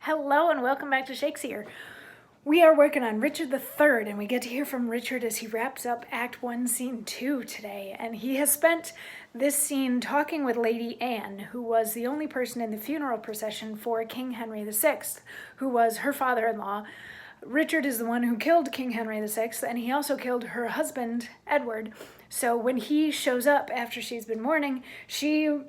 Hello and welcome back to Shakesyear. We are working on Richard III, and we get to hear from Richard as he wraps up Act 1, Scene 2 today. And he has spent this scene talking with Lady Anne, who was the only person in the funeral procession for King Henry VI, who was her father-in-law. Richard is the one who killed King Henry VI, and he also killed her husband, Edward. So when he shows up after she's been mourning, she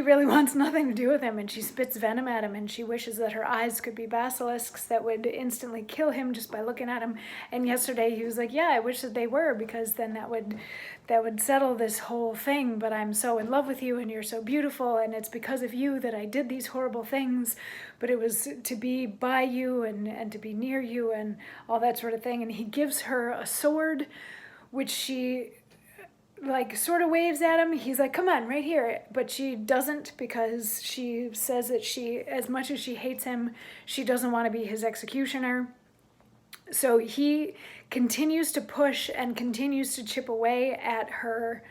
really wants nothing to do with him, and she spits venom at him, and she wishes that her eyes could be basilisks that would instantly kill him just by looking at him. And yesterday he was like, yeah, I wish that they were, because then that would settle this whole thing. But I'm so in love with you, and you're so beautiful, and it's because of you that I did these horrible things. But it was to be by you and to be near you and all that sort of thing. And he gives her a sword, which she sort of waves at him. He's like, come on, right here. But she doesn't, because she says that as much as she hates him, she doesn't want to be his executioner. So he continues to push and continues to chip away at her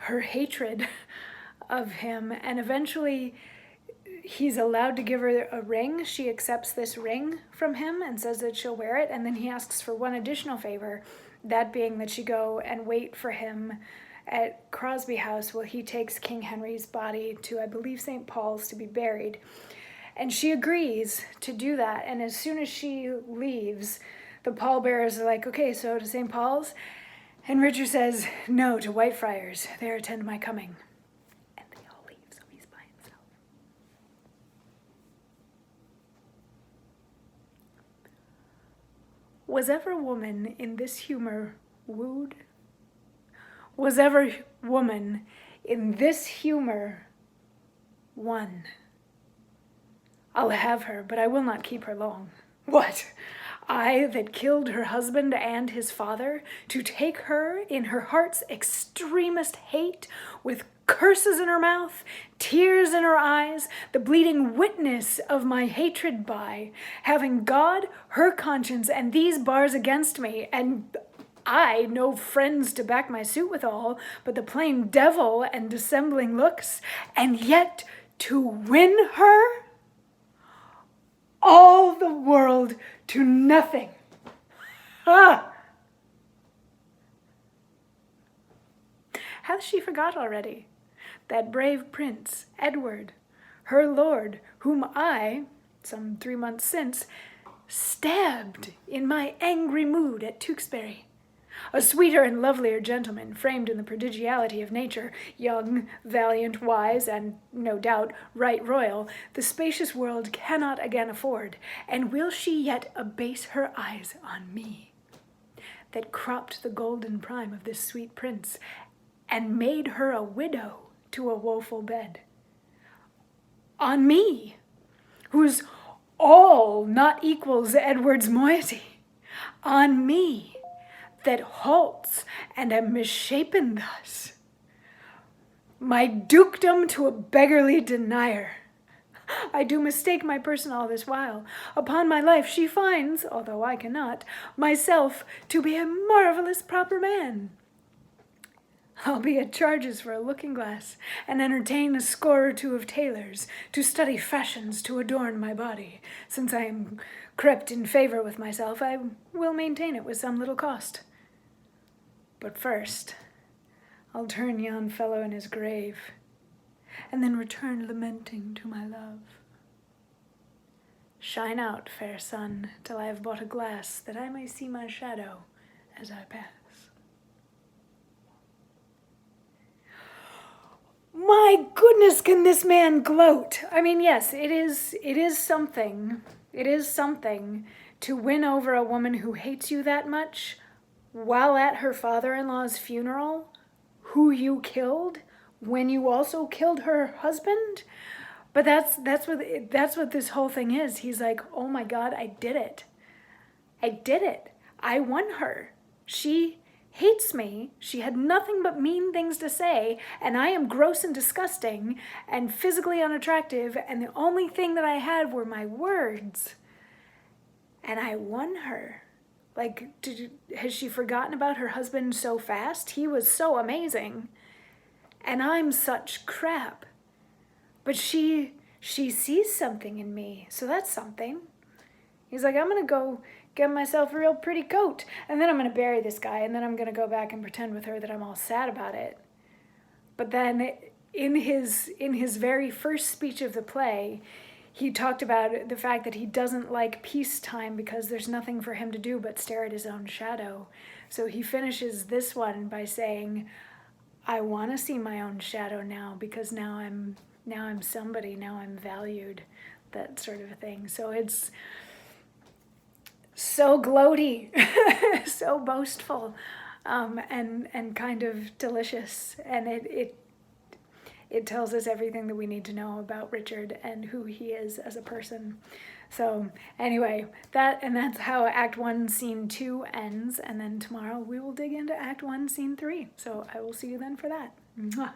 hatred of him. And eventually he's allowed to give her a ring. She accepts this ring from him and says that she'll wear it. And then he asks for one additional favor, that being that she go and wait for him at Crosby House while he takes King Henry's body to, I believe, St. Paul's to be buried. And she agrees to do that. And as soon as she leaves, the pallbearers are like, okay, so to St. Paul's? And Richard says, no, to Whitefriars. There attend my coming. And they all leave, so he's by himself. Was ever woman in this humor wooed? Was ever woman in this humor won? I'll have her, but I will not keep her long. What? I that killed her husband and his father, to take her in her heart's extremest hate, with curses in her mouth, tears in her eyes, the bleeding witness of my hatred by, having God, her conscience, and these bars against me, and I no friends to back my suit withal, but the plain devil and dissembling looks, and yet to win her? All the world to nothing. Ah! Hath she forgot already that brave prince, Edward, her lord, whom I, some 3 months since, stabbed in my angry mood at Tewkesbury? A sweeter and lovelier gentleman, framed in the prodigality of nature, young, valiant, wise, and, no doubt, right royal, the spacious world cannot again afford, and will she yet abase her eyes on me, that cropped the golden prime of this sweet prince, and made her a widow to a woeful bed? On me, whose all not equals Edward's moiety? On me, that halts and am misshapen thus, my dukedom to a beggarly denier? I do mistake my person all this while. Upon my life she finds, although I cannot, myself to be a marvellous proper man. I'll be at charges for a looking-glass, and entertain a score or two of tailors, to study fashions to adorn my body. Since I am crept in favour with myself, I will maintain it with some little cost. But first, I'll turn yon fellow in his grave, and then return lamenting to my love. Shine out, fair sun, till I have bought a glass, that I may see my shadow as I pass. My goodness, can this man gloat? I mean, yes, it is something. It is something to win over a woman who hates you that much, while at her father-in-law's funeral, who you killed when you also killed her husband. But that's what this whole thing is. He's like, oh my God, I did it. I did it. I won her. She hates me. She had nothing but mean things to say, and I am gross and disgusting and physically unattractive, and the only thing that I had were my words. And I won her. Like, has she forgotten about her husband so fast? He was so amazing. And I'm such crap. But she she sees something in me, so that's something. He's like, I'm gonna go get myself a real pretty coat, and then I'm gonna bury this guy, and then I'm gonna go back and pretend with her that I'm all sad about it. But then in his very first speech of the play, he talked about the fact that he doesn't like peacetime because there's nothing for him to do but stare at his own shadow. So he finishes this one by saying, I want to see my own shadow now, because now I'm somebody, now I'm valued, that sort of thing. So it's so gloaty, so boastful, and kind of delicious, and it tells us everything that we need to know about Richard and who he is as a person. So anyway, that's how Act 1, Scene 2 ends, and then tomorrow we will dig into Act 1, Scene 3. So I will see you then for that. Mwah.